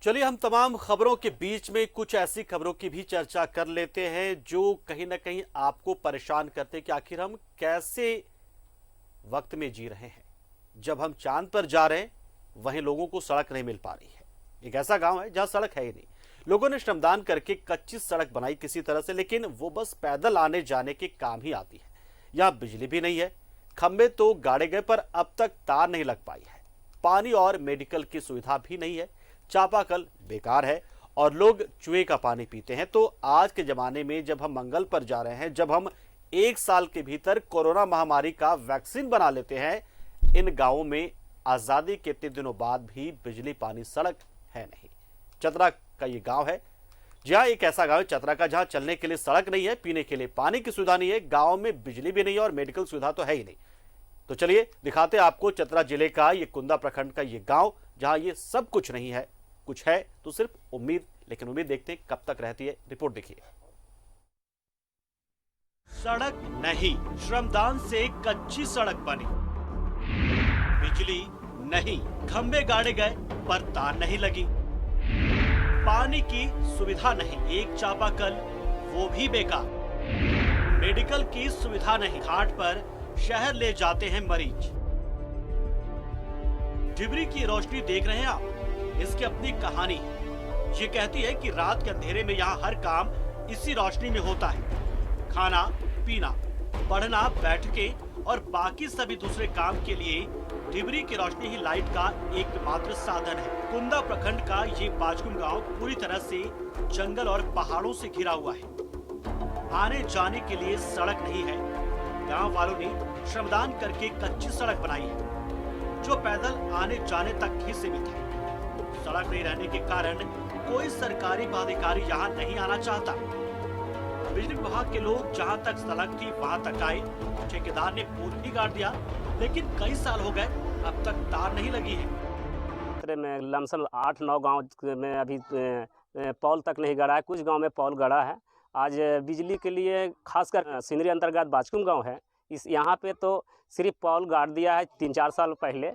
चलिए हम तमाम खबरों के बीच में कुछ ऐसी खबरों की भी चर्चा कर लेते हैं जो कहीं ना कहीं आपको परेशान करते हैं कि आखिर हम कैसे वक्त में जी रहे हैं। जब हम चांद पर जा रहे हैं वहीं लोगों को सड़क नहीं मिल पा रही है। एक ऐसा गांव है जहां सड़क है ही नहीं। लोगों ने श्रमदान करके कच्ची सड़क बनाई किसी तरह से, लेकिन वो बस पैदल आने जाने के काम ही आती है। यहाँ बिजली भी नहीं है, खंभे तो गाड़े गए पर अब तक तार नहीं लग पाई है। पानी और मेडिकल की सुविधा भी नहीं है, चापाकल बेकार है और लोग चूहे का पानी पीते हैं। तो आज के जमाने में जब हम मंगल पर जा रहे हैं, जब हम 1 साल के भीतर कोरोना महामारी का वैक्सीन बना लेते हैं, इन गांवों में आजादी के इतने दिनों बाद भी बिजली पानी सड़क है नहीं। चतरा का ये गांव है, जहां एक ऐसा गांव है चतरा का जहां चलने के लिए सड़क नहीं है, पीने के लिए पानी की सुविधा नहीं है, गांव में बिजली भी नहीं है और मेडिकल सुविधा तो है ही नहीं। तो चलिए दिखाते हैं आपको चतरा जिले का ये कुंदा प्रखंड का ये गांव, जहां ये सब कुछ नहीं है। कुछ है तो सिर्फ उम्मीद, लेकिन उम्मीद देखते हैं कब तक रहती है। रिपोर्ट देखिए। सड़क नहीं, श्रमदान से कच्ची सड़क बनी। बिजली नहीं, खंभे गाड़े गए पर तार नहीं लगी। पानी की सुविधा नहीं, एक चापाकल वो भी बेकार। मेडिकल की सुविधा नहीं, घाट पर शहर ले जाते हैं मरीज। डिबरी की रोशनी देख रहे हैं आप, इसकी अपनी कहानी है। ये कहती है कि रात के अंधेरे में यहाँ हर काम इसी रोशनी में होता है। खाना पीना, पढ़ना, बैठके और बाकी सभी दूसरे काम के लिए डिबरी की रोशनी ही लाइट का एकमात्र साधन है। कुंदा प्रखंड का ये बाजकुम गांव पूरी तरह से जंगल और पहाड़ों से घिरा हुआ है। आने जाने के लिए सड़क नहीं है। गांव वालों ने श्रमदान करके कच्ची सड़क बनाई है, जो पैदल आने जाने तक ही सीमित है। सड़क नहीं रहने के कारण कोई सरकारी पदाधिकारी यहाँ नहीं आना चाहता। बिजली विभाग के लोग जहाँ तक सड़क थी वहाँ तक आए, ठेकेदार ने पुल भी गाड़ दिया, लेकिन कई साल हो गए अब तक तार नहीं लगी है। में लमसम 8-9 गांव में अभी पॉल तक नहीं गड़ा है, कुछ गांव में पॉल गड़ा है। आज बिजली के लिए खासकर सिंदरी अंतर्गत बाजकुम गांव है, इस यहाँ पे तो सिर्फ पॉल गाड़ दिया है 3-4 साल पहले,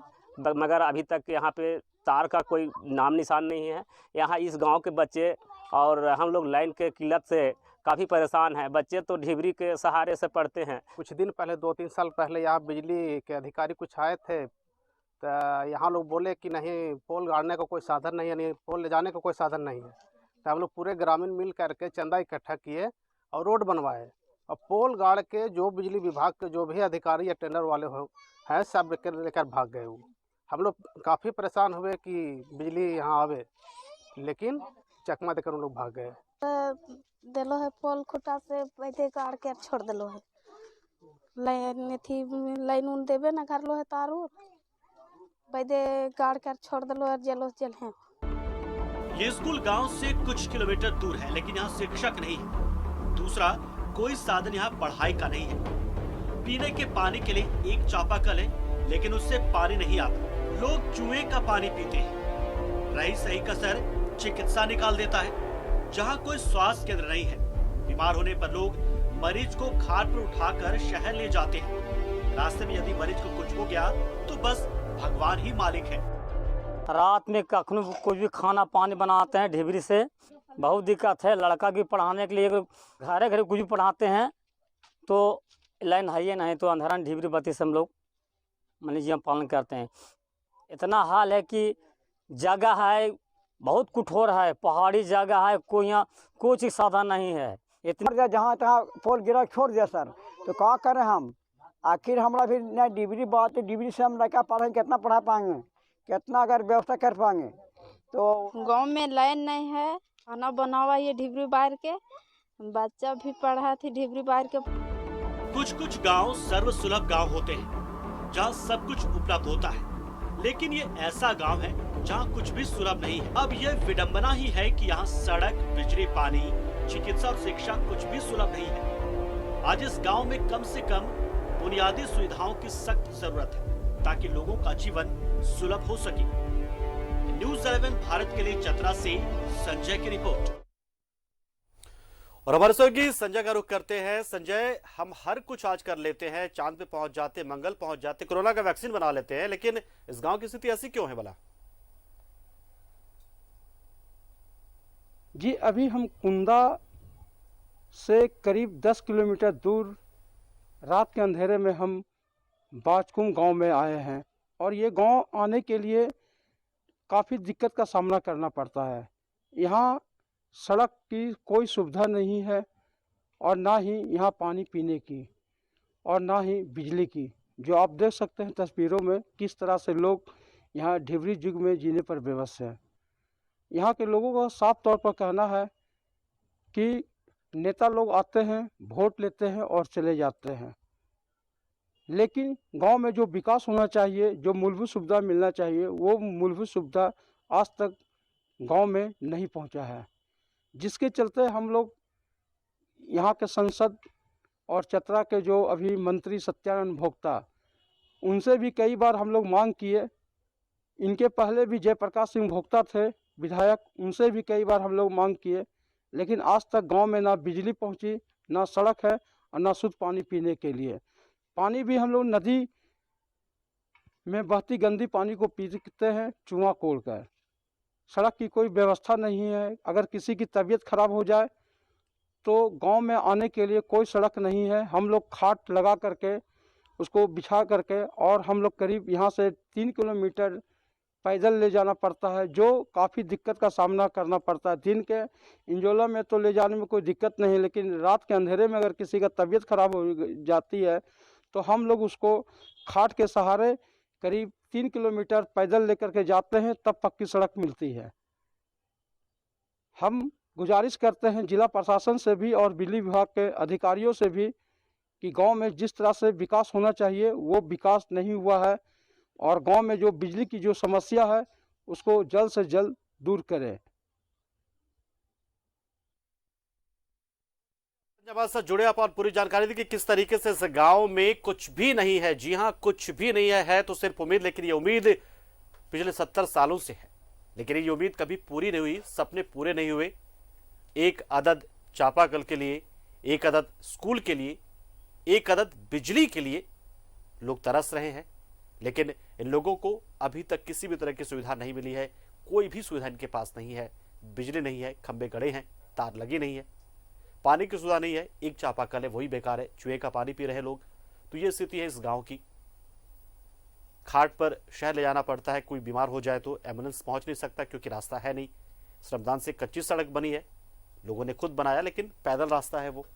मगर अभी तक यहाँ पे तार का कोई नाम निशान नहीं है। यहाँ इस गांव के बच्चे और हम लोग लाइन के किल्लत से काफ़ी परेशान हैं। बच्चे तो ढिबरी के सहारे से पढ़ते हैं। कुछ दिन पहले 2-3 साल पहले यहाँ बिजली के अधिकारी कुछ आए थे, तो यहाँ लोग बोले कि नहीं, पोल गाड़ने का कोई साधन नहीं है, यानी पोल ले जाने का कोई साधन नहीं है। तो हम लोग पूरे ग्रामीण मिल करके चंदा इकट्ठा किए और रोड बनवाए और पोल गाड़ के जो बिजली विभाग के जो भी अधिकारी या टेंडर वाले हो हैं सब लेकर भाग गए। वो हम लोग काफ़ी परेशान हुए कि बिजली यहाँ आवे, लेकिन चकमा देकर उन लोग भाग गए। दिलो है पोल खुटा से बैठे गाड़ के छोड़ दिलो है, लाइन थी लाइन उन देवे ना कर लो है तार उर बैठे गाड़ कर छोड़ दिलो है, जलो जल है। ये स्कूल गांव से कुछ किलोमीटर दूर है, लेकिन यहाँ शिक्षक नहीं है। दूसरा कोई साधन यहाँ पढ़ाई का नहीं है। पीने के पानी के लिए एक चापाकल है, लेकिन उससे पानी नहीं आता। लोग चूहे का पानी पीते हैं। रही सही कसर चिकित्सा निकाल देता है, जहाँ कोई स्वास्थ्य केंद्र नहीं है। बीमार होने पर लोग मरीज को खाट पर उठाकर शहर ले जाते हैं। रास्ते में यदि मरीज को कुछ हो गया तो बस भगवान ही मालिक है। रात में कखनों कुछ भी खाना पानी बनाते हैं ढिबरी से, बहुत दिक्कत है। लड़का भी पढ़ाने के लिए घरे घरे कुछ भी पढ़ाते हैं तो लाइन है ही नहीं, तो अंधारा ढिबरी बत्ती से हम लोग मान लीजिए पालन करते हैं। इतना हाल है कि जगह है बहुत कठोर है, पहाड़ी जगह है, कोई यहाँ कोई चीज़ साधन नहीं है। इतना जहाँ तहाँ पोल गिरा छोड़ दिया सर, तो क्या करें हम? आखिर हमारा भी न डिग्री बात है, डिग्री से हम लड़का पढ़ेंगे, कितना पढ़ा पाएंगे, कितना अगर व्यवस्था कर पाएंगे। तो गांव में लाइन नहीं है, खाना बनावा ये ढिबरी बाहर के, बच्चा भी पढ़ा थी ढिबरी बाहर के। कुछ कुछ गांव सर्वसुलभ गांव होते हैं, जहां सब कुछ उपलब्ध होता है, लेकिन ये ऐसा गांव है जहां कुछ भी सुलभ नहीं है। अब ये विडंबना ही है कि यहाँ सड़क, बिजली, पानी, चिकित्सा और शिक्षा कुछ भी सुलभ नहीं है। आज इस गांव में कम से कम बुनियादी सुविधाओं की सख्त जरूरत है, ताकि लोगों का जीवन सुलभ हो सके। न्यूज़ 11 भारत के लिए चतरा से संजय की रिपोर्ट। और हमारे सहयोगी संजय का रुख करते हैं। संजय, हम हर कुछ आज कर लेते हैं, चांद पे पहुंच जाते, मंगल पहुंच जाते, कोरोना का वैक्सीन बना लेते हैं, लेकिन इस गांव की स्थिति ऐसी क्यों है भला? जी अभी हम कुंदा से करीब 10 किलोमीटर दूर रात के अंधेरे में हम बाजकुम गांव में आए हैं और ये गांव आने के लिए काफ़ी दिक्कत का सामना करना पड़ता है। यहाँ सड़क की कोई सुविधा नहीं है और ना ही यहाँ पानी पीने की और ना ही बिजली की। जो आप देख सकते हैं तस्वीरों में किस तरह से लोग यहाँ ढिबरी युग में जीने पर विवश हैं। यहाँ के लोगों का साफ तौर पर कहना है कि नेता लोग आते हैं, वोट लेते हैं और चले जाते हैं, लेकिन गांव में जो विकास होना चाहिए, जो मूलभूत सुविधा मिलना चाहिए, वो मूलभूत सुविधा आज तक गांव में नहीं पहुंचा है, जिसके चलते हम लोग यहाँ के सांसद और चतरा के जो अभी मंत्री सत्यानंद भोक्ता, उनसे भी कई बार हम लोग मांग किए। इनके पहले भी जयप्रकाश सिंह भोक्ता थे विधायक, उनसे भी कई बार हम लोग मांग किए, लेकिन आज तक गांव में ना बिजली पहुंची, ना सड़क है और ना शुद्ध पानी पीने के लिए। पानी भी हम लोग नदी में बहती गंदी पानी को पीते हैं चूहा कोड़ कर। सड़क की कोई व्यवस्था नहीं है। अगर किसी की तबीयत खराब हो जाए तो गांव में आने के लिए कोई सड़क नहीं है। हम लोग खाट लगा करके उसको बिछा करके और हम लोग करीब यहाँ से 3 किलोमीटर पैदल ले जाना पड़ता है, जो काफ़ी दिक्कत का सामना करना पड़ता है। दिन के इंजोला में तो ले जाने में कोई दिक्कत नहीं, लेकिन रात के अंधेरे में अगर किसी का तबीयत खराब हो जाती है तो हम लोग उसको खाट के सहारे करीब 3 किलोमीटर पैदल लेकर के जाते हैं, तब पक्की सड़क मिलती है। हम गुजारिश करते हैं जिला प्रशासन से भी और बिजली विभाग के अधिकारियों से भी कि गांव में जिस तरह से विकास होना चाहिए वो विकास नहीं हुआ है और गांव में जो बिजली की जो समस्या है उसको जल्द से जल्द दूर करें। धन्यवाद सर, जुड़े आप और पूरी जानकारी दी कि किस तरीके से इस गांव में कुछ भी नहीं है। जी हां, कुछ भी नहीं है तो सिर्फ उम्मीद, लेकिन ये उम्मीद पिछले 70 सालों से है, लेकिन ये उम्मीद कभी पूरी नहीं हुई, सपने पूरे नहीं हुए। एक अदद चापाकल के लिए, एक अदद स्कूल के लिए, एक अदद बिजली के लिए लोग तरस रहे हैं, लेकिन इन लोगों को अभी तक किसी भी तरह की सुविधा नहीं मिली है। कोई भी सुविधा इनके पास नहीं है। बिजली नहीं है, खंबे गड़े हैं, तार लगी नहीं है, पानी की सुविधा नहीं है, एक चापाकल है वही बेकार है, चूहे का पानी पी रहे लोग। तो ये स्थिति है इस गांव की। खाट पर शहर ले जाना पड़ता है, कोई बीमार हो जाए तो एम्बुलेंस पहुंच नहीं सकता क्योंकि रास्ता है नहीं। श्रमदान से कच्ची सड़क बनी है, लोगों ने खुद बनाया, लेकिन पैदल रास्ता है वो।